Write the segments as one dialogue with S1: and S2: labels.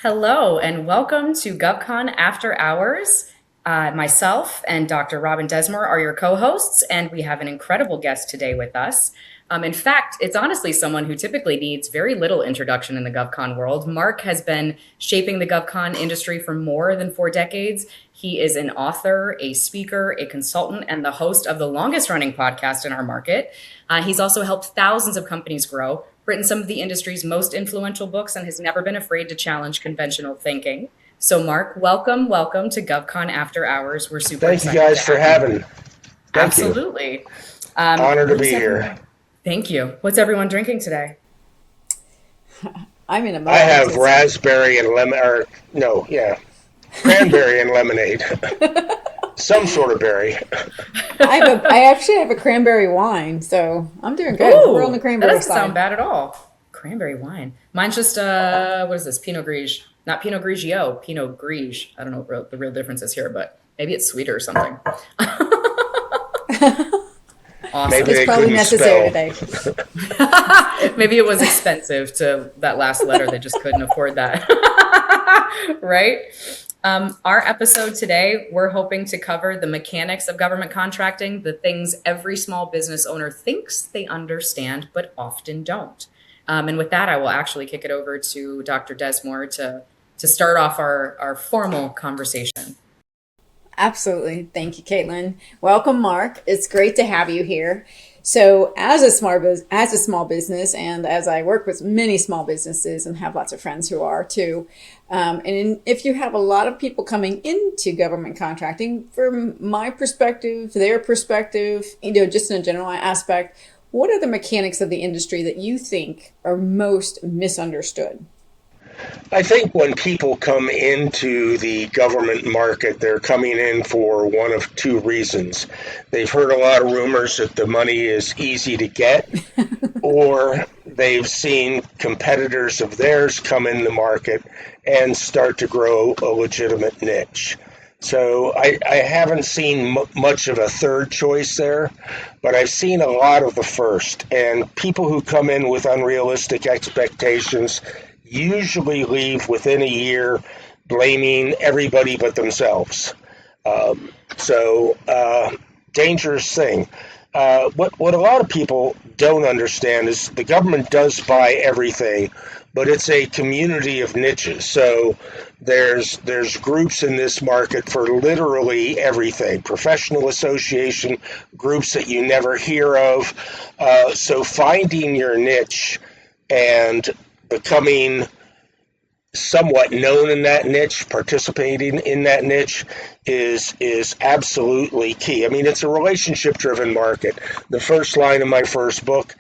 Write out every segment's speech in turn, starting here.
S1: Hello and welcome to GovCon After Hours. Myself and Dr. Robin Desmore are your co-hosts, and we have an incredible guest today with us. In fact, it's honestly someone who typically needs very little introduction in the GovCon world. Mark has been shaping the GovCon industry for more than 4 decades. He is an author, a speaker, a consultant, and the host of the longest running podcast in our market. He's also helped thousands of companies grow, written some of the industry's most influential books, and has never been afraid to challenge conventional thinking. So Mark, welcome to GovCon After Hours. We're super
S2: Thank you
S1: excited
S2: guys for having. Thank you.
S1: Absolutely.
S2: Honored to be here.
S1: Thank you. What's everyone drinking today?
S3: I'm in a
S2: I have raspberry and cranberry and lemonade. Some sort of berry.
S3: I actually have a cranberry wine, so I'm doing good.
S1: Ooh,
S3: we're on the cranberry
S1: that doesn't
S3: side.
S1: sound bad at all. Cranberry wine. Mine's just what is this? Pinot Grigio. Not Pinot Grigio, Pinot Grigio. I don't know what the real difference is here, but maybe it's sweeter or something. Awesome.
S2: Maybe
S3: It's probably necessary today.
S1: Maybe it was expensive to that last letter. They just couldn't afford that. Right? Our episode today, we're hoping to cover the mechanics of government contracting, the things every small business owner thinks they understand, but often don't. And with that, I will actually kick it over to Dr. Desmore to start off our formal conversation.
S3: Absolutely. Thank you, Caitlin. Welcome, Mark. It's great to have you here. So as a small business, and as I work with many small businesses and have lots of friends who are too, if you have a lot of people coming into government contracting, from my perspective, their perspective, just in a general aspect, what are the mechanics of the industry that you think are most misunderstood?
S2: I think when people come into the government market, they're coming in for one of two reasons. They've heard a lot of rumors that the money is easy to get, or they've seen competitors of theirs come in the market and start to grow a legitimate niche. So I haven't seen much of a third choice there, but I've seen a lot of the first. And people who come in with unrealistic expectations usually leave within a year blaming everybody but themselves. Dangerous thing. What a lot of people don't understand is the government does buy everything, but it's a community of niches. So there's groups in this market for literally everything. Professional association groups that you never hear of. So finding your niche and becoming somewhat known in that niche, participating in that niche is absolutely key. I mean, it's a relationship-driven market. The first line of my first book,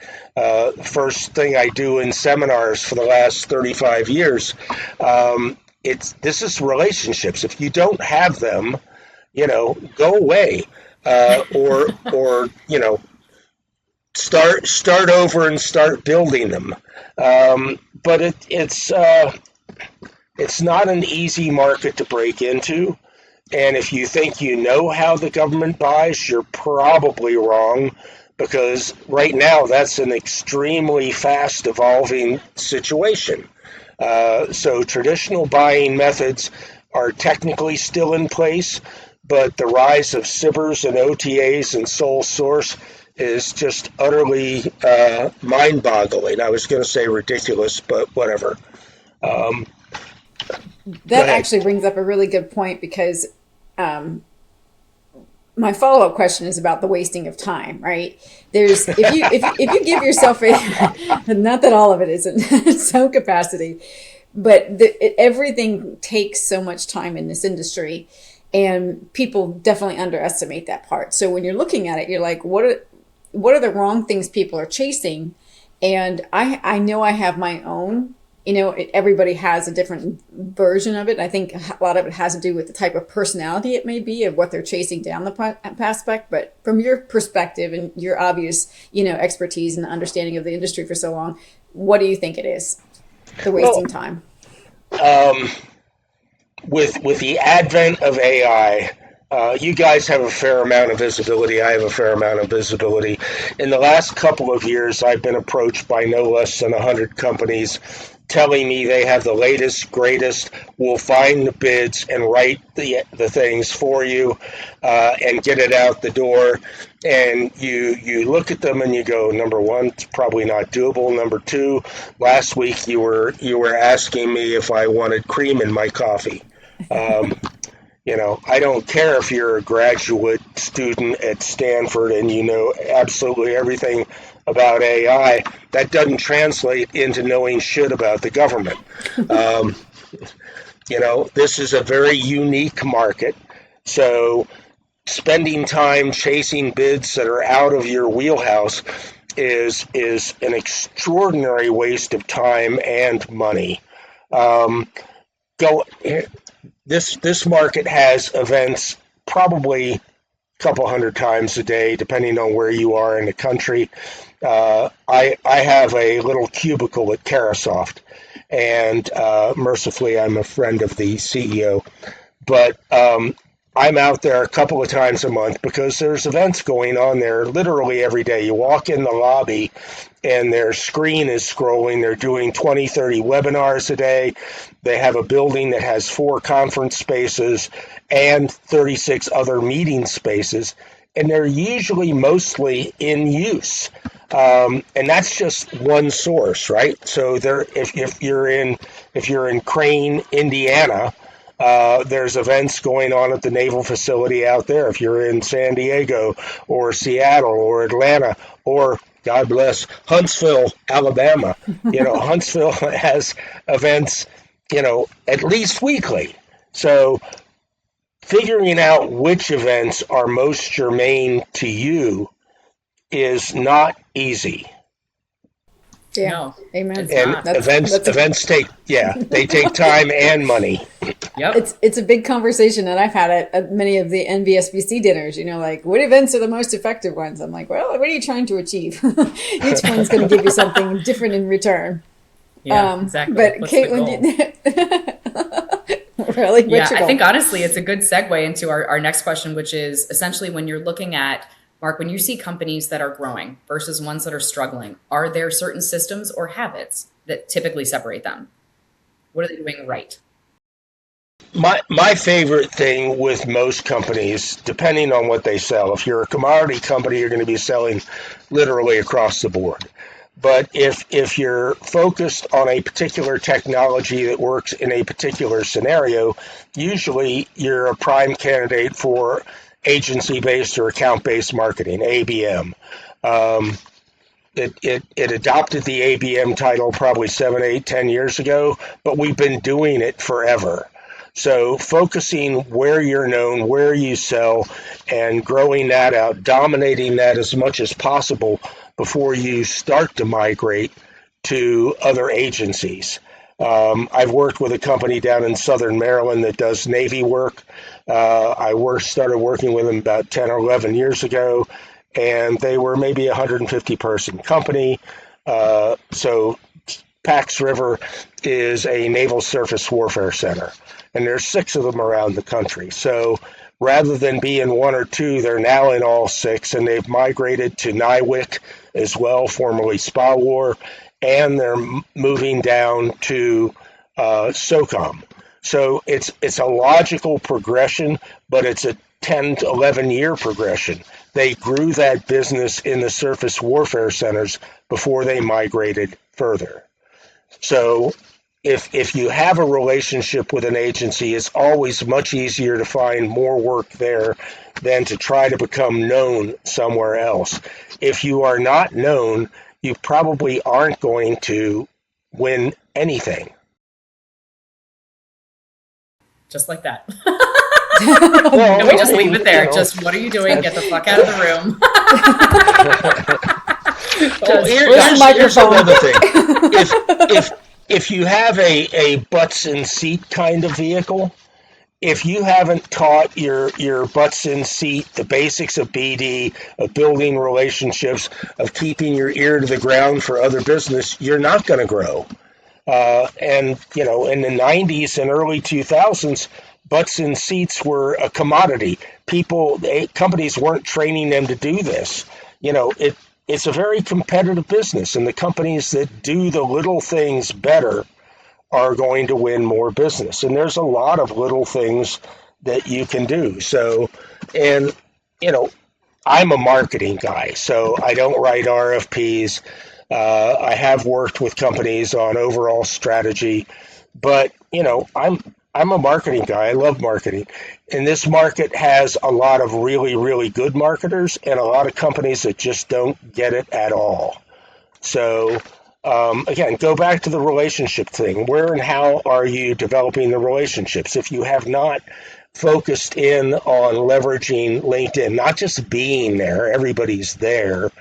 S2: first thing I do in seminars for the last 35 years, this is relationships. If you don't have them, go away, or start over and start building them. But it's not an easy market to break into. And if you think you know how the government buys, you're probably wrong, because right now that's an extremely fast evolving situation. So traditional buying methods are technically still in place, but the rise of SIBRs and OTAs and sole source is just utterly mind-boggling. I was going to say ridiculous, but whatever.
S3: That actually brings up a really good point, because my follow-up question is about the wasting of time, right? There's if you give yourself not that all of it isn't some capacity, but everything takes so much time in this industry, and people definitely underestimate that part. So when you're looking at it, you're like, what are the wrong things people are chasing? And I know I have my own. Everybody has a different version of it. I think a lot of it has to do with the type of personality it may be of what they're chasing down the aspect. But from your perspective and your obvious, expertise and understanding of the industry for so long, what do you think it is? The wasting time.
S2: With the advent of AI, you guys have a fair amount of visibility. I have a fair amount of visibility. In the last couple of years, I've been approached by no less than 100 companies telling me they have the latest, greatest, will find the bids and write the things for you and get it out the door. And you look at them and you go, number one, it's probably not doable. Number two, last week you were asking me if I wanted cream in my coffee. I don't care if you're a graduate student at Stanford and you know absolutely everything about AI. That doesn't translate into knowing shit about the government. This is a very unique market. So spending time chasing bids that are out of your wheelhouse is an extraordinary waste of time and money. This market has events probably a couple hundred times a day, depending on where you are in the country. I have a little cubicle at Carasoft, and mercifully, I'm a friend of the CEO. But I'm out there a couple of times a month because there's events going on there literally every day. You walk in the lobby and their screen is scrolling. They're doing 20, 30 webinars a day. They have a building that has 4 conference spaces and 36 other meeting spaces, and they're usually mostly in use. And that's just one source, right? So if you're in Crane, Indiana, there's events going on at the naval facility out there. If you're in San Diego or Seattle or Atlanta or, God bless, Huntsville, Alabama, Huntsville has events, at least weekly. So figuring out which events are most germane to you is not easy.
S3: Yeah.
S1: No,
S3: Amen.
S1: it's not.
S2: Events take time and money.
S1: Yep.
S3: It's a big conversation that I've had at many of the NBSBC dinners, like what events are the most effective ones? I'm like, well, what are you trying to achieve? Each one's going to give you something different in return.
S1: Yeah, exactly.
S3: But
S1: What's
S3: Caitlin, really?
S1: Yeah, I think honestly, it's a good segue into our next question, which is essentially when you're looking at, Mark, when you see companies that are growing versus ones that are struggling, are there certain systems or habits that typically separate them? What are they doing right?
S2: My favorite thing with most companies, depending on what they sell, if you're a commodity company, you're going to be selling literally across the board. But if you're focused on a particular technology that works in a particular scenario, usually you're a prime candidate for agency-based or account-based marketing, ABM. It adopted the ABM title probably 7, 8, 10 years ago, but we've been doing it forever. So focusing where you're known, where you sell, and growing that out, dominating that as much as possible before you start to migrate to other agencies. I've worked with a company down in Southern Maryland that does Navy work. I started working with them about 10 or 11 years ago, and they were maybe a 150-person company. So Pax River is a naval surface warfare center, and there's 6 of them around the country. So rather than be in 1 or 2, they're now in all 6, and they've migrated to NIWIC as well, formerly SPA-WAR, and they're moving down to SOCOM. So it's a logical progression, but it's a 10 to 11 year progression. They grew that business in the surface warfare centers before they migrated further. So if you have a relationship with an agency, it's always much easier to find more work there than to try to become known somewhere else. If you are not known, you probably aren't going to win anything.
S1: Just like that. Can we just leave it there? Just what are you doing? Get the fuck out of the room.
S2: Here's another thing. If you have a butts in seat kind of vehicle, if you haven't taught your butts in seat the basics of BD, of building relationships, of keeping your ear to the ground for other business, you're not going to grow. And in the 90s and early 2000s, butts in seats were a commodity. Companies weren't training them to do this. It's a very competitive business, and the companies that do the little things better are going to win more business. And there's a lot of little things that you can do. So, and, you know, I'm a marketing guy, so I don't write RFPs. I have worked with companies on overall strategy, but you know, I'm a marketing guy. I love marketing, and this market has a lot of really, really good marketers and a lot of companies that just don't get it at all. So, again, go back to the relationship thing. Where and how are you developing the relationships? If you have not focused in on leveraging LinkedIn, not just being there, everybody's there,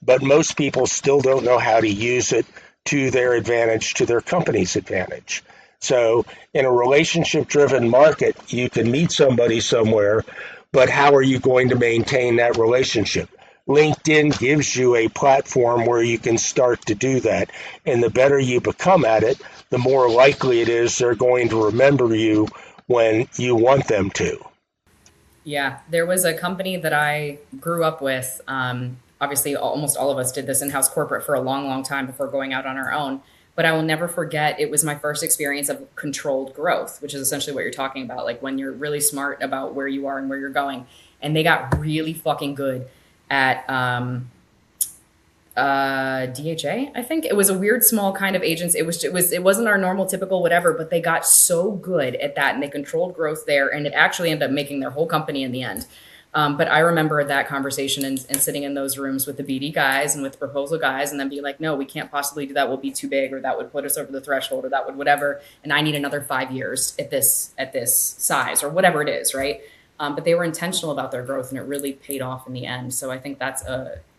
S2: but most people still don't know how to use it to their advantage, to their company's advantage. So in a relationship driven market, you can meet somebody somewhere, but how are you going to maintain that relationship? LinkedIn gives you a platform where you can start to do that. And the better you become at it, the more likely it is they're going to remember you when you want them to.
S1: Yeah, there was a company that I grew up with. Obviously, almost all of us did this in-house corporate for a long, long time before going out on our own. But I will never forget, it was my first experience of controlled growth, which is essentially what you're talking about, like when you're really smart about where you are and where you're going. And they got really fucking good at DHA, I think. It was a weird small kind of agency. It wasn't our normal typical whatever, but they got so good at that and they controlled growth there, and it actually ended up making their whole company in the end. But I remember that conversation and sitting in those rooms with the BD guys and with the proposal guys, and then be like, no, we can't possibly do that. We'll be too big, or that would put us over the threshold, or that would whatever. And I need another 5 years at this size, or whatever it is, right? But they were intentional about their growth, and it really paid off in the end. So I think that's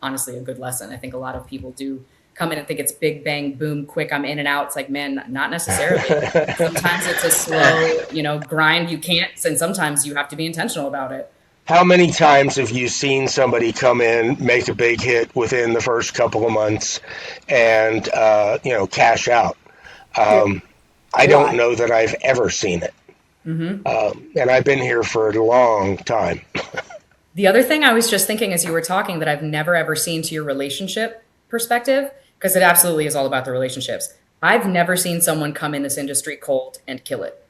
S1: honestly a good lesson. I think a lot of people do come in and think it's big bang boom quick, I'm in and out. It's like, man, not necessarily. Sometimes it's a slow grind. You can't, and sometimes you have to be intentional about it.
S2: How many times have you seen somebody come in, make a big hit within the first couple of months, and cash out? I don't know that I've ever seen it. Mm-hmm. And I've been here for a long time.
S1: The other thing I was just thinking as you were talking that I've never ever seen, to your relationship perspective, because it absolutely is all about the relationships. I've never seen someone come in this industry cold and kill it.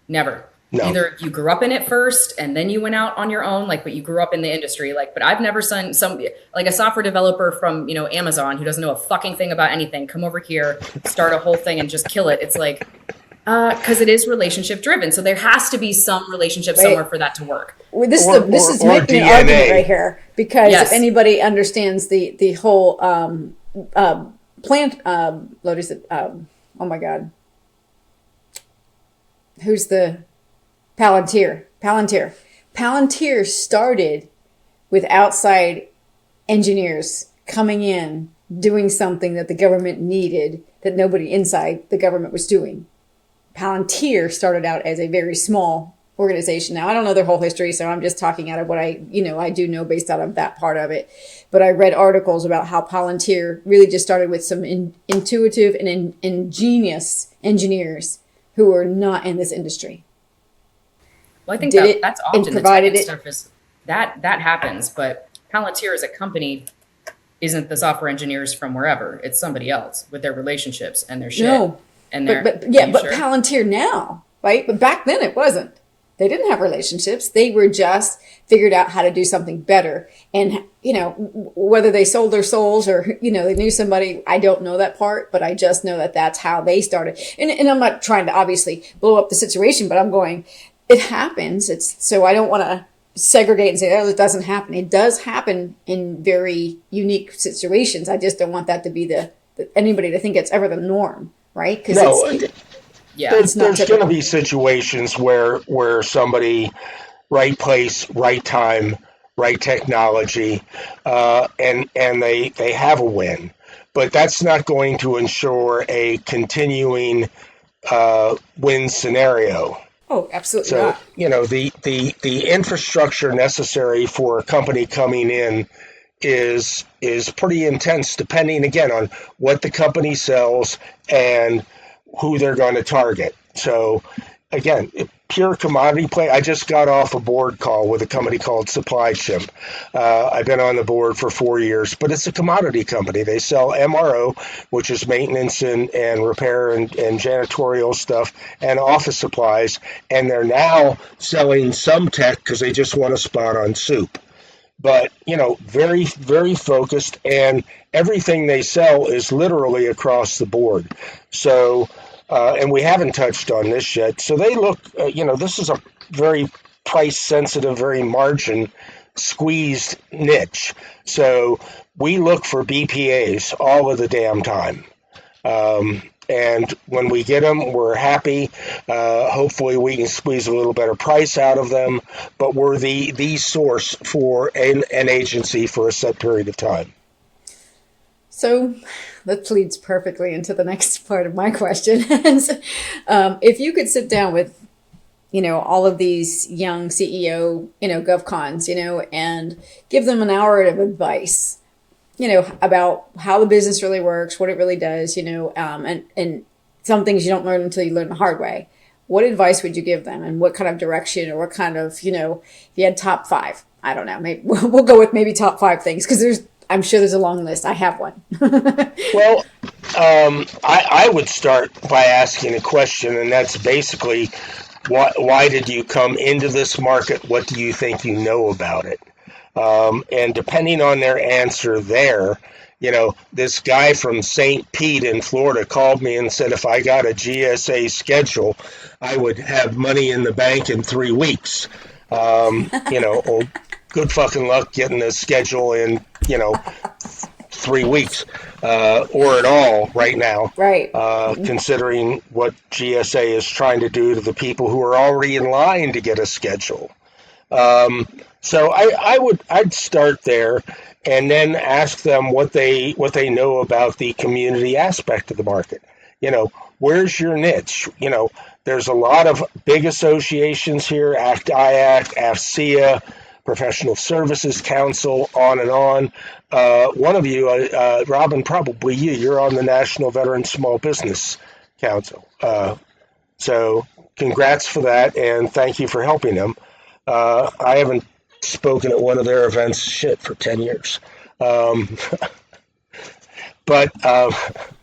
S1: Never. No. Either you grew up in it first and then you went out on your own, but you grew up in the industry, but I've never seen a software developer from, Amazon who doesn't know a fucking thing about anything, come over here, start a whole thing and just kill it. It's like, because it is relationship driven. So there has to be some relationship somewhere for that to work.
S3: Well, this is making an argument right here, because if anybody understands the whole plant, what is it? Oh my God. Who's the Palantir? Palantir started with outside engineers coming in, doing something that the government needed that nobody inside the government was doing. Palantir started out as a very small organization. Now, I don't know their whole history, so I'm just talking out of what I do know based out of that part of it. But I read articles about how Palantir really just started with some intuitive and ingenious engineers who were not in this industry.
S1: Well, I think that's often the tech surface. That happens, but Palantir as a company isn't the software engineers from wherever. It's somebody else with their relationships and their shit. No. And but
S3: Palantir now, right? But back then it wasn't. They didn't have relationships. They were just figured out how to do something better. And, whether they sold their souls or, they knew somebody, I don't know that part, but I just know that that's how they started. And I'm not trying to obviously blow up the situation, but I'm going, it happens. So I don't want to segregate and say, oh, it doesn't happen. It does happen in very unique situations. I just don't want that to be anybody to think it's ever the norm. Right? Because
S2: there's going to be situations where somebody, right place, right time, right technology, and they have a win, but that's not going to ensure a continuing win scenario.
S3: Oh, absolutely
S2: so,
S3: not.
S2: The infrastructure necessary for a company coming in is pretty intense, depending again on what the company sells and who they're going to target. So again, pure commodity play. I just got off a board call with a company called Supply Ship. I've been on the board for 4 years, but it's a commodity company. They sell MRO, which is maintenance and repair and janitorial stuff, and office supplies. And they're now selling some tech because they just want a spot on soup. But, very, very focused, and everything they sell is literally across the board. So, and we haven't touched on this yet. So they look, this is a very price sensitive, very margin squeezed niche. So we look for BPAs all of the damn time. And when we get them, we're happy. Hopefully we can squeeze a little better price out of them, but we're the source for an agency for a set period of time.
S3: So that leads perfectly into the next part of my question. If you could sit down with, all of these young CEO, GovCons, and give them an hour of advice, about how the business really works, what it really does, and some things you don't learn until you learn the hard way. What advice would you give them, and what kind of direction, or what kind of, if you had top 5, I don't know, maybe we'll go with maybe top 5 things, because I'm sure there's a long list. I have one.
S2: Well, I would start by asking a question, and that's basically, why did you come into this market? What do you think you know about it? And depending on their answer there, this guy from St. Pete in Florida called me and said if I got a GSA schedule, I would have money in the bank in 3 weeks. Well, good fucking luck getting this schedule in, 3 weeks or at all right now.
S3: Right.
S2: Considering what GSA is trying to do to the people who are already in line to get a schedule. So I'd start there and then ask them what they know about the community aspect of the market. Where's your niche? There's a lot of big associations here, ACT-IACT, AFCEA, Professional Services Council, on and on. One of you, Robin, probably you're on the National Veteran Small Business Council. So congrats for that, and thank you for helping them. I haven't spoken at one of their events for 10 years. But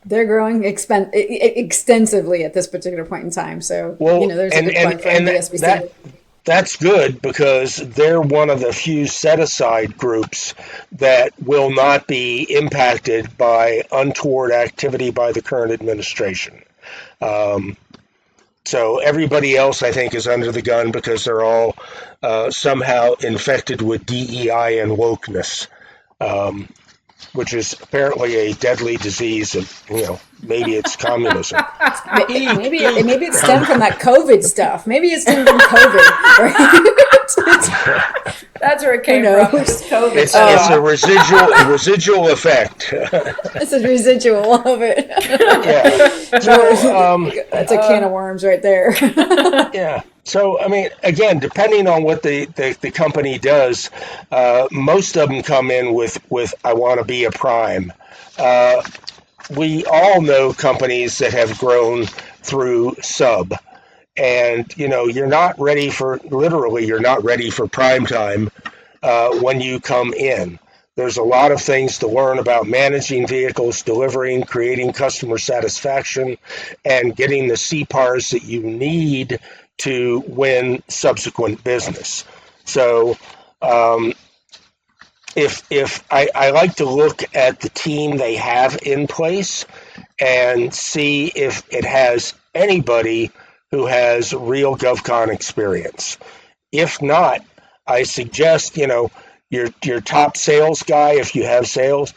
S3: they're growing extensively at this particular point in time. So, there's a good plug for NVSBC.
S2: That's good, because they're one of the few set-aside groups that will not be impacted by untoward activity by the current administration. So everybody else, I think, is under the gun because they're all somehow infected with DEI and wokeness, which is apparently a deadly disease of, maybe it's communism.
S3: Maybe it stemmed from that COVID stuff. Maybe it stemmed from COVID, right?
S1: That's where it came from. COVID.
S2: It's a residual effect.
S3: It's a residual of it.
S2: Yeah. So,
S3: that's a can of worms right there.
S2: Yeah. So, again, depending on what the company does, most of them come in with I want to be a prime. We all know companies that have grown through sub. And, you're not ready for prime time when you come in. There's a lot of things to learn about managing vehicles, delivering, creating customer satisfaction, and getting the CPARs that you need to win subsequent business. So if I like to look at the team they have in place and see if it has anybody who has real GovCon experience. If not, I suggest, your top sales guy, if you have sales,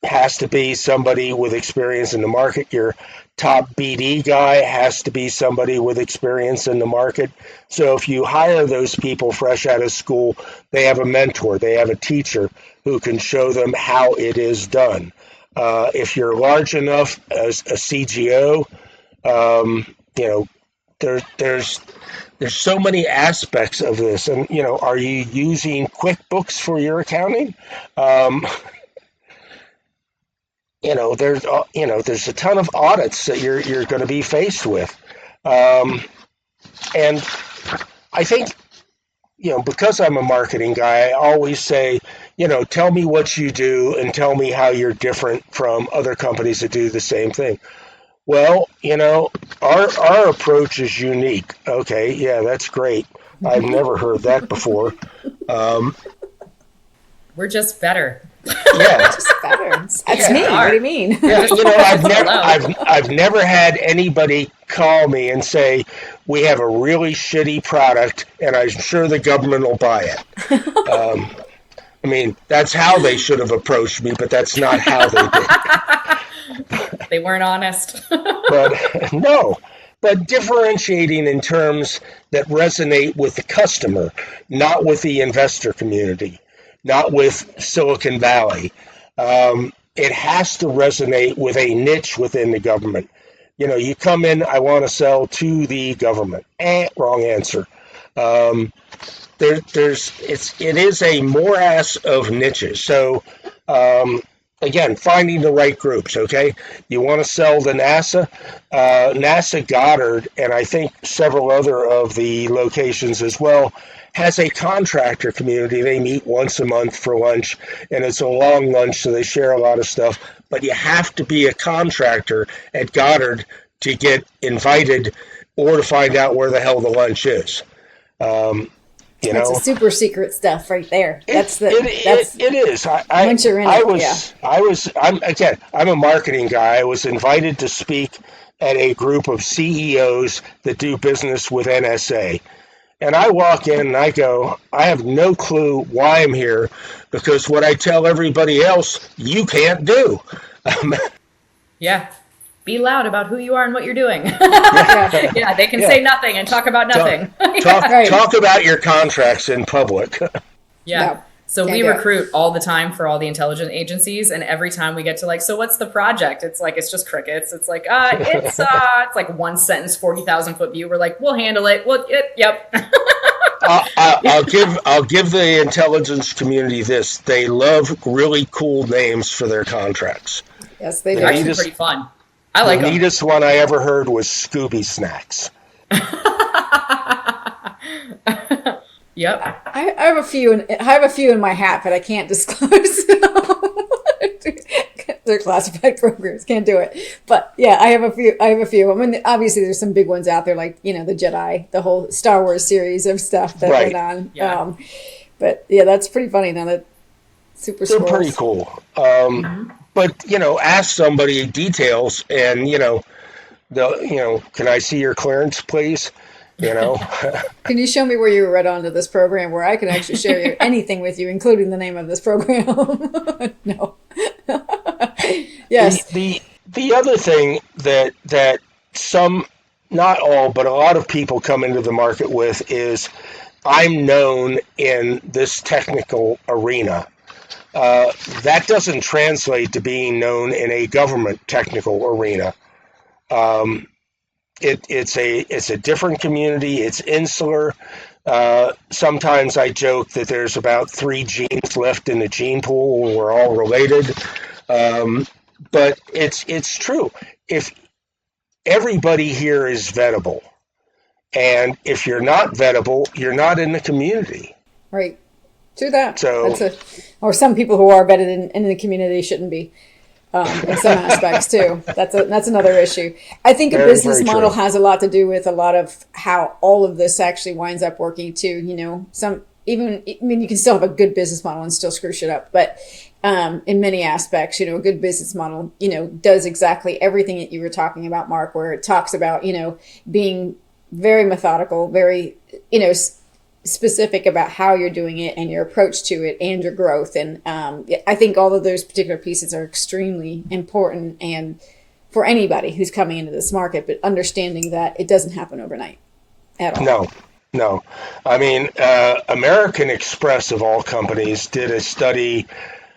S2: has to be somebody with experience in the market. Your top BD guy has to be somebody with experience in the market. So if you hire those people fresh out of school, they have a mentor, they have a teacher who can show them how it is done. If you're large enough as a CGO, there's so many aspects of this, and are you using QuickBooks for your accounting? There's a ton of audits that you're going to be faced with. And I think, because I'm a marketing guy, I always say, tell me what you do and tell me how you're different from other companies that do the same thing. Well, our approach is unique. Okay, yeah, that's great. I've never heard that before.
S1: We're just better.
S2: Yeah,
S3: Just better. That's
S2: Yeah.
S3: me. What do you mean?
S2: yeah. I've never had anybody call me and say we have a really shitty product, and I'm sure the government will buy it. I mean, that's how they should have approached me, but that's not how they did.
S1: They weren't honest.
S2: But no, but differentiating in terms that resonate with the customer, not with the investor community, not with Silicon Valley. It has to resonate with a niche within the government. You come in, I want to sell to the government. Wrong answer. It is a morass of niches. So, again, finding the right groups, okay? You want to sell to NASA? NASA Goddard, and I think several other of the locations as well, has a contractor community. They meet once a month for lunch, and it's a long lunch, so they share a lot of stuff. But you have to be a contractor at Goddard to get invited or to find out where the hell the lunch is.
S3: That's a super secret stuff right there.
S2: It is.
S3: Once you're in
S2: I'm a marketing guy. I was invited to speak at a group of CEOs that do business with NSA. And I walk in and I go, I have no clue why I'm here, because what I tell everybody else, you can't do.
S1: Yeah. Be loud about who you are and what you're doing. Yeah, they can say nothing and talk about nothing.
S2: Talk about your contracts in public.
S1: Yeah. So we recruit all the time for all the intelligence agencies, and every time we get to so what's the project? It's like, it's just crickets. It's like, it's like one sentence, 40,000 foot view. We're like, we'll handle it. Yep.
S2: I'll give the intelligence community this. They love really cool names for their contracts.
S3: Yes, they do.
S1: They're actually pretty fun. I like them.
S2: The neatest one I ever heard was Scooby Snacks.
S1: Yep.
S3: I have a few in my hat, but I can't disclose. They're classified programs. Can't do it. But yeah, I have a few. I mean, obviously there's some big ones out there, like, the Jedi, the whole Star Wars series of stuff that went on.
S1: Yeah.
S3: But yeah, that's pretty funny now that Super
S2: They're
S3: Scrolls.
S2: pretty cool. But, ask somebody details and, can I see your clearance, please?
S3: Can you show me where you read onto this program where I can actually share anything with you, including the name of this program? No. Yes.
S2: The other thing that some, not all, but a lot of people come into the market with is, I'm known in this technical arena. That doesn't translate to being known in a government technical arena. It's a different community. It's insular. Sometimes I joke that there's about 3 genes left in the gene pool and we're all related. But it's true. If everybody here is vettable, and if you're not vettable, you're not in the community.
S3: Right. True that.
S2: So,
S3: or some people who are vetted in the community shouldn't be. In some aspects too. That's another issue. I think a business model has a lot to do with a lot of how all of this actually winds up working too. You can still have a good business model and still screw shit up, but in many aspects, a good business model, does exactly everything that you were talking about, Mark, where it talks about, being very methodical, very, specific about how you're doing it and your approach to it and your growth. And I think all of those particular pieces are extremely important and for anybody who's coming into this market, but understanding that it doesn't happen overnight at all.
S2: No. I mean, American Express of all companies did a study.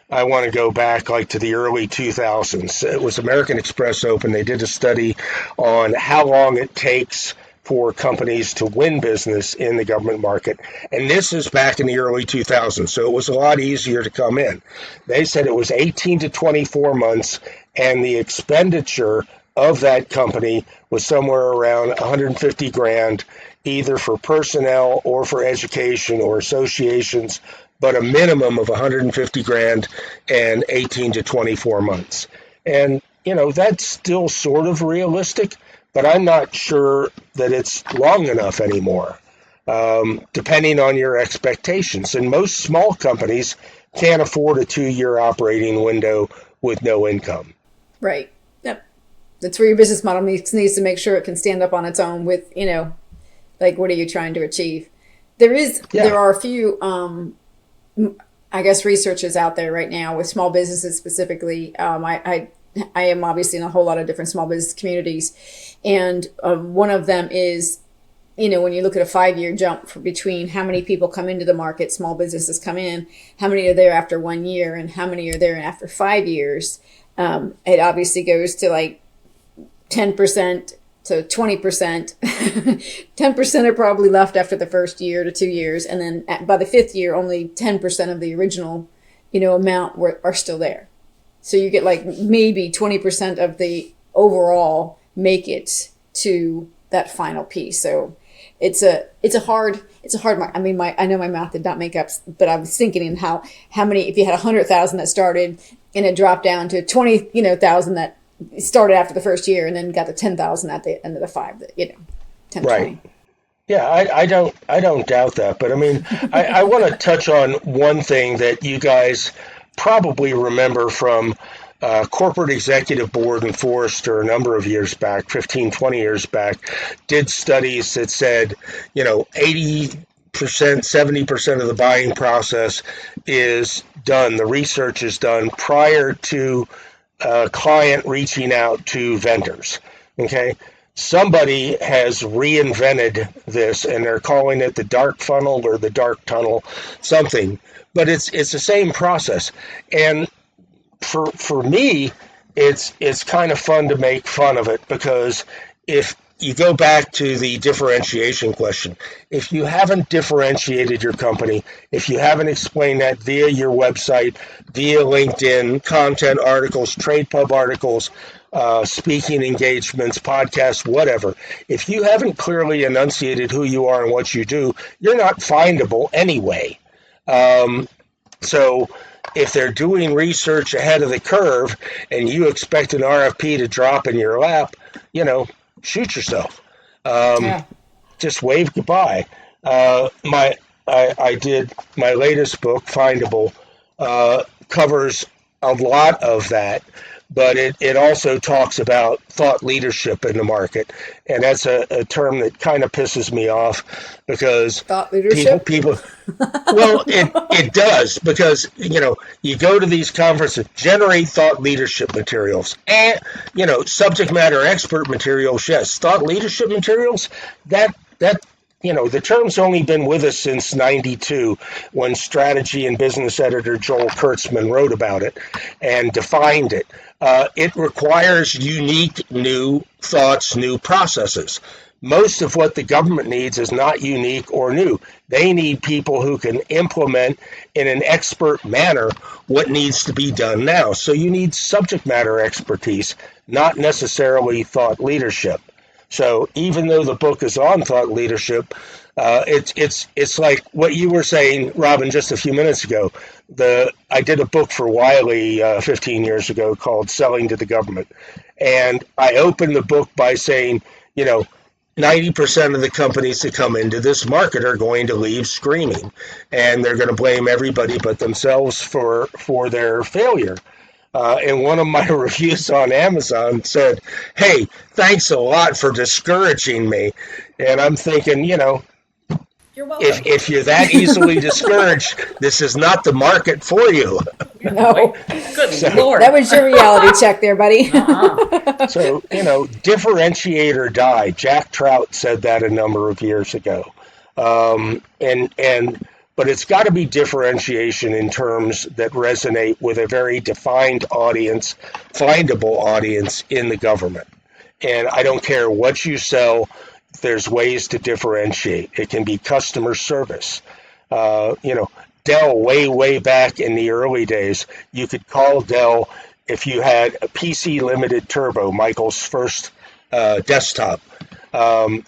S2: I want to go back to the early 2000s. It was American Express Open. They did a study on how long it takes for companies to win business in the government market. And this is back in the early 2000s, so it was a lot easier to come in. They said it was 18 to 24 months, and the expenditure of that company was somewhere around 150 grand, either for personnel or for education or associations, but a minimum of 150 grand and 18 to 24 months. And, that's still sort of realistic, but I'm not sure that it's long enough anymore, depending on your expectations. And most small companies can't afford a 2-year operating window with no income.
S3: Right. Yep. That's where your business model needs to make sure it can stand up on its own with, like, what are you trying to achieve? There are a few, I guess, researchers out there right now with small businesses specifically. I am obviously in a whole lot of different small business communities. And one of them is, when you look at a 5-year jump between how many people come into the market, small businesses come in, how many are there after 1 year, and how many are there after 5 years, it obviously goes to like 10% to 20%. 10% are probably left after the first year to 2 years. And then by the 5th year, only 10% of the original, amount are still there. So you get like maybe 20% of the overall make it to that final piece. So it's a hard mark. I mean, I know my math did not make up, but I was thinking in how many, if you had 100,000 that started and it dropped down to 20,000 that started after the first year, and then got to 10,000 at the end of the 5, 10,
S2: right.
S3: 20.
S2: Yeah, I don't doubt that. But I mean, I want to touch on one thing that you guys probably remember from Corporate Executive Board and Forrester a number of years back, 15, 20 years back, did studies that said, 80%, 70% of the buying process is done. The research is done prior to a client reaching out to vendors. Okay. Somebody has reinvented this, and they're calling it the dark funnel or the dark tunnel, something. But it's the same process. And for me, it's kind of fun to make fun of it, because if you go back to the differentiation question, if you haven't differentiated your company, if you haven't explained that via your website, via LinkedIn, content articles, trade pub articles, speaking engagements, podcasts, whatever, if you haven't clearly enunciated who you are and what you do, you're not findable anyway. So if they're doing research ahead of the curve and you expect an RFP to drop in your lap, shoot yourself. Just wave goodbye. I did my latest book, Findable, covers a lot of that, but it also talks about thought leadership in the market. And that's a term that kind of pisses me off, because
S3: thought leadership?
S2: people well, it does, because, you go to these conferences, generate thought leadership materials, and, subject matter expert materials, yes. Thought leadership materials, that the term's only been with us since 92, when strategy and business editor Joel Kurtzman wrote about it and defined it. It requires unique new thoughts, new processes. Most of what the government needs is not unique or new. They need people who can implement in an expert manner what needs to be done now. So you need subject matter expertise, not necessarily thought leadership. So even though the book is on thought leadership, it's like what you were saying, Robin, just a few minutes ago. I did a book for Wiley 15 years ago called Selling to the Government. And I opened the book by saying, 90% of the companies that come into this market are going to leave screaming, and they're going to blame everybody but themselves for their failure. And one of my reviews on Amazon said, "Hey, thanks a lot for discouraging me." And I'm thinking,
S1: You're welcome.
S2: if you're that easily discouraged, this is not the market for you.
S3: No.
S1: Good Lord.
S3: That was your reality check there, buddy.
S2: So, differentiate or die. Jack Trout said that a number of years ago. But it's got to be differentiation in terms that resonate with a very defined audience, findable audience in the government. And I don't care what you sell, there's ways to differentiate. It can be customer service. Dell, way back in the early days, you could call Dell if you had a PC Limited Turbo, Michael's first desktop,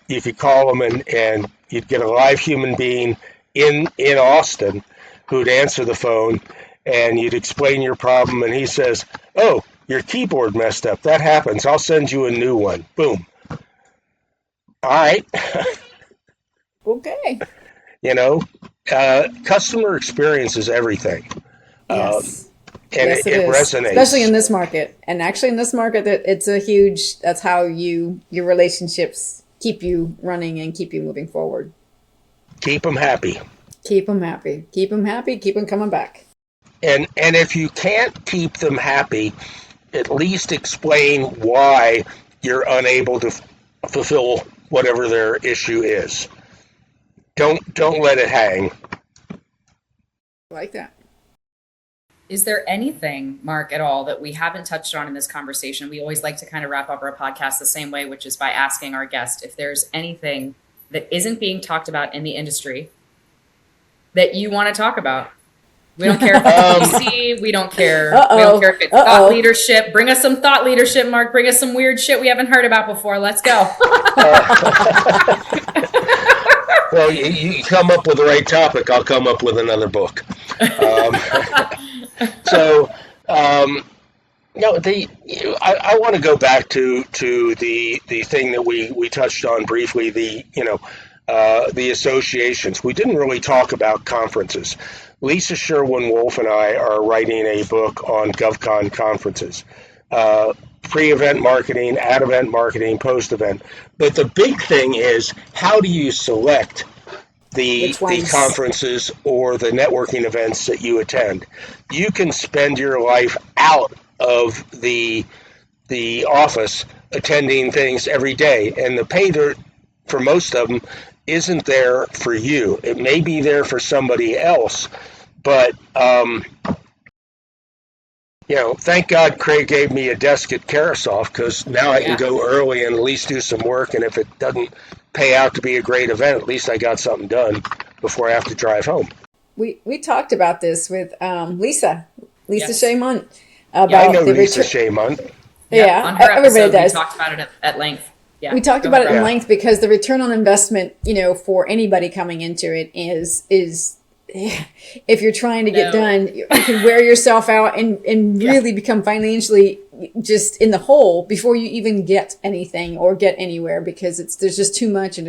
S2: you could call him and you'd get a live human being in Austin who'd answer the phone, and you'd explain your problem, and he says, "Oh, your keyboard messed up. That happens. I'll send you a new one." Boom. All right.
S3: Okay.
S2: Customer experience is everything.
S3: Yes.
S2: And
S3: yes,
S2: it
S3: is.
S2: resonates.
S3: Especially in this market. And actually in this market, that's how your relationships keep you running and keep you moving forward.
S2: Keep them happy.
S3: Keep them happy. Keep them happy. Keep them coming back.
S2: And if you can't keep them happy, at least explain why you're unable to fulfill whatever their issue is. Don't let it hang.
S3: I like that.
S1: Is there anything, Mark, at all that we haven't touched on in this conversation? We always like to kind of wrap up our podcast the same way, which is by asking our guest if there's anything that isn't being talked about in the industry that you want to talk about. We don't care if it's PC. We don't care. We don't care if it's thought leadership. Bring us some thought leadership, Mark. Bring us some weird shit we haven't heard about before. Let's go.
S2: Well, you come up with the right topic, I'll come up with another book. I want to go back to the thing that we touched on briefly, the associations. We didn't really talk about conferences. Lisa Sherwin-Wolf and I are writing a book on GovCon conferences. Pre-event marketing, at-event marketing, post-event. But the big thing is, how do you select the conferences or the networking events that you attend? You can spend your life out of the office attending things every day, and the pay there, for most of them, isn't there for you. It may be there for somebody else, but thank God Craig gave me a desk at Karasoff, because now I can go early and at least do some work, and if it doesn't pay out to be a great event, at least I got something done before I have to drive home.
S3: We talked about this with Lisa Shea Munt.
S2: I know Lisa Shea Munt.
S3: Yeah,
S1: on her
S3: everybody
S1: episode,
S3: does.
S1: We talked about it at length. Yeah,
S3: we talked about it in length because the return on investment, for anybody coming into it is if you're trying to get done, you can wear yourself out and really become financially just in the hole before you even get anything or get anywhere, because there's just too much, and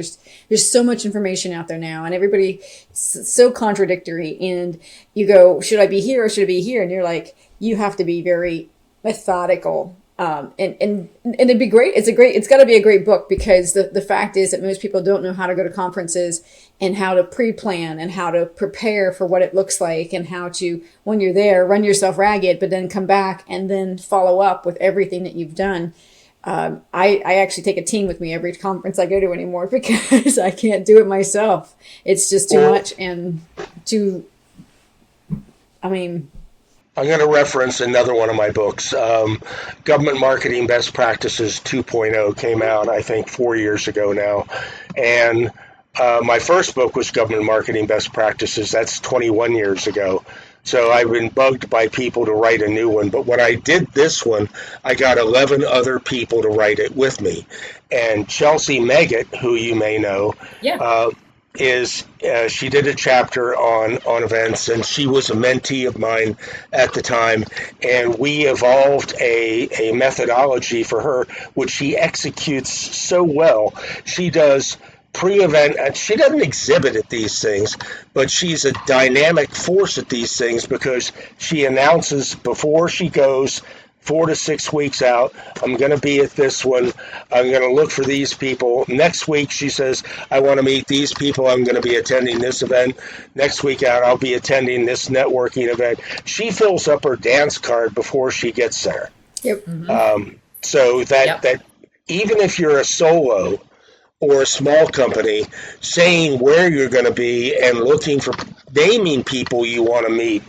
S3: there's so much information out there now, and everybody so contradictory, and you go, should I be here or should I be here? And you're like, you have to be very methodical. And it'd be great. It's got to be a great book, because the fact is that most people don't know how to go to conferences and how to pre-plan and how to prepare for what it looks like, and how to, when you're there, run yourself ragged, but then come back and then follow up with everything that you've done. I actually take a team with me every conference I go to anymore, because I can't do it myself. It's just too much and
S2: I'm going to reference another one of my books. Government Marketing Best Practices 2.0 came out, I think, 4 years ago now. And my first book was Government Marketing Best Practices. That's 21 years ago. So I've been bugged by people to write a new one. But when I did this one, I got 11 other people to write it with me. And Chelsea Meggett, who you may know, she did a chapter on events, and she was a mentee of mine at the time, and we evolved a methodology for her, which she executes so well. She does pre-event, and she doesn't exhibit at these things, but she's a dynamic force at these things, because she announces before she goes 4 to 6 weeks out, I'm going to be at this one. I'm going to look for these people. Next week, she says, I want to meet these people. I'm going to be attending this event. Next week out, I'll be attending this networking event. She fills up her dance card before she gets there.
S3: Yep.
S2: So that even if you're a solo or a small company, saying where you're going to be and looking for, naming people you want to meet,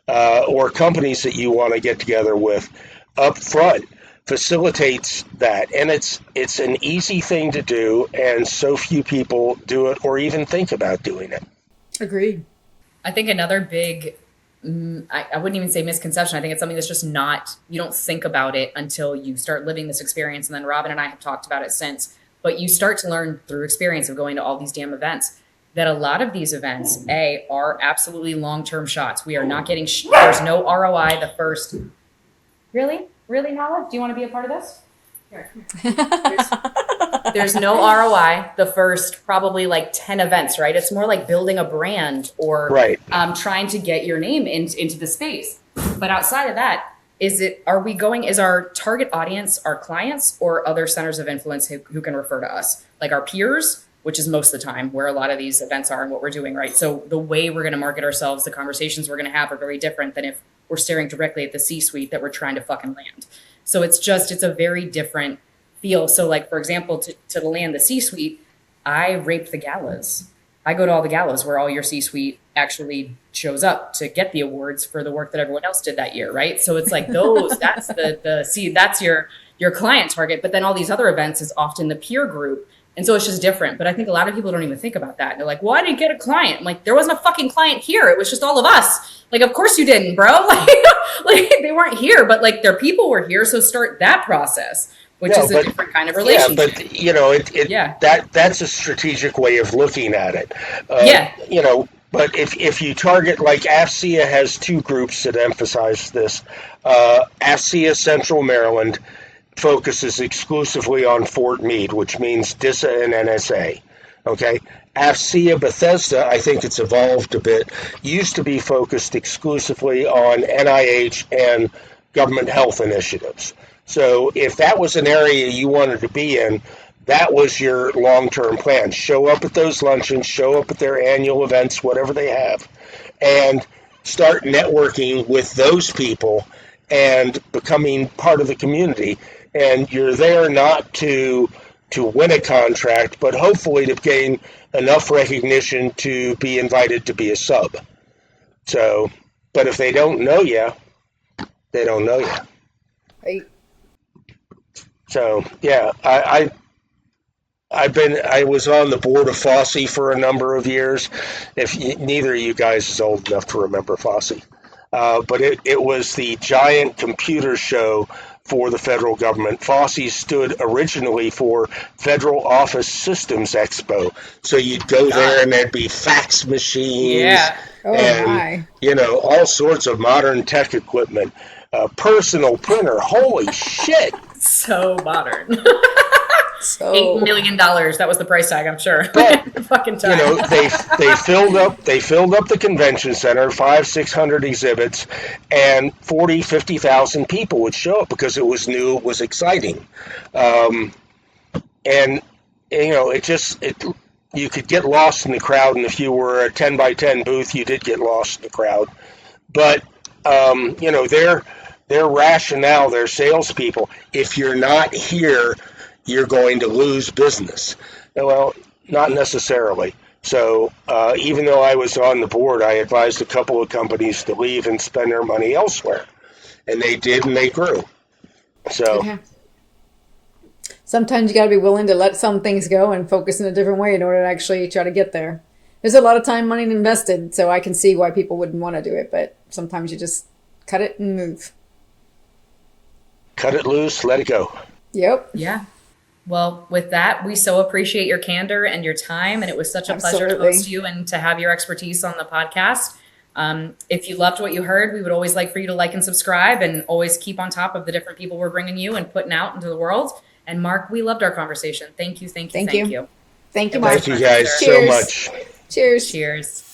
S2: or companies that you want to get together with, up front facilitates that. And it's an easy thing to do, and so few people do it or even think about doing it.
S3: Agreed.
S1: I think another big I wouldn't even say misconception. I think it's something that's just not, you don't think about it until you start living this experience. And then Robin and I have talked about it since, but you start to learn through experience of going to all these damn events that a lot of these events, are absolutely long-term shots. We are not getting, there's no ROI the first, really? Really, Nala? Do you want to be a part of this? Here. There's no ROI the first probably like 10 events, right? It's more like building a brand or trying to get your name into the space. But outside of that, is our target audience our clients or other centers of influence who can refer to us? Like our peers, which is most of the time where a lot of these events are and what we're doing, right? So the way we're going to market ourselves, the conversations we're going to have are very different than if we're staring directly at the C-suite that we're trying to fucking land. So it's a very different feel. So like, for example, to land the C-suite, I rape the galas. I go to all the galas where all your C-suite actually shows up to get the awards for the work that everyone else did that year, right? So it's like that's that's your client target. But then all these other events is often the peer group. And so it's just different. But I think a lot of people don't even think about that. They're like, well, I didn't get a client. I'm like, there wasn't a fucking client here. It was just all of us. Like, of course you didn't, bro. Like they weren't here, but like their people were here. So start that process, which is a different kind of relationship.
S2: Yeah, but that's a strategic way of looking at it. But if you target, like AFCEA has two groups that emphasize this. AFCEA Central Maryland focuses exclusively on Fort Meade, which means DISA and NSA. Okay. AFCEA Bethesda, I think it's evolved a bit, used to be focused exclusively on NIH and government health initiatives. So if that was an area you wanted to be in, that was your long-term plan. Show up at those luncheons, show up at their annual events, whatever they have, and start networking with those people and becoming part of the community. And you're there not to win a contract, but hopefully to gain enough recognition to be invited to be a sub. So, but if they don't know you, they don't know you.
S3: Right.
S2: So, yeah, I was on the board of FOSSI for a number of years. Neither of you guys is old enough to remember FOSSI. But it was the giant computer show for the federal government. FOSSI stood originally for Federal Office Systems Expo. So you'd go there and there'd be fax machines and all sorts of modern tech equipment. Personal printer, holy shit.
S1: So modern.
S3: So
S1: $8 million. That was the price tag, I'm sure.
S2: But
S1: fucking time.
S2: they filled up the convention center, 500-600 exhibits, and 50,000 people would show up because it was new, it was exciting, and you could get lost in the crowd, and if you were a 10 by 10 booth, you did get lost in the crowd. But their rationale, their salespeople, if you're not here, you're going to lose business. Well, not necessarily. So even though I was on the board, I advised a couple of companies to leave and spend their money elsewhere. And they did, and they grew. So
S3: sometimes you got to be willing to let some things go and focus in a different way in order to actually try to get there. There's a lot of time, money invested, so I can see why people wouldn't want to do it, but sometimes you just cut it and move.
S2: Cut it loose, let it go.
S3: Yep.
S1: Yeah. Well, with that, we so appreciate your candor and your time, and it was such a pleasure to host you and to have your expertise on the podcast. If you loved what you heard, we would always like for you to like and subscribe and always keep on top of the different people we're bringing you and putting out into the world. And Mark, we loved our conversation. Thank you.
S3: Thank you, Mark.
S2: Thank you guys so much.
S3: Cheers.
S1: Cheers.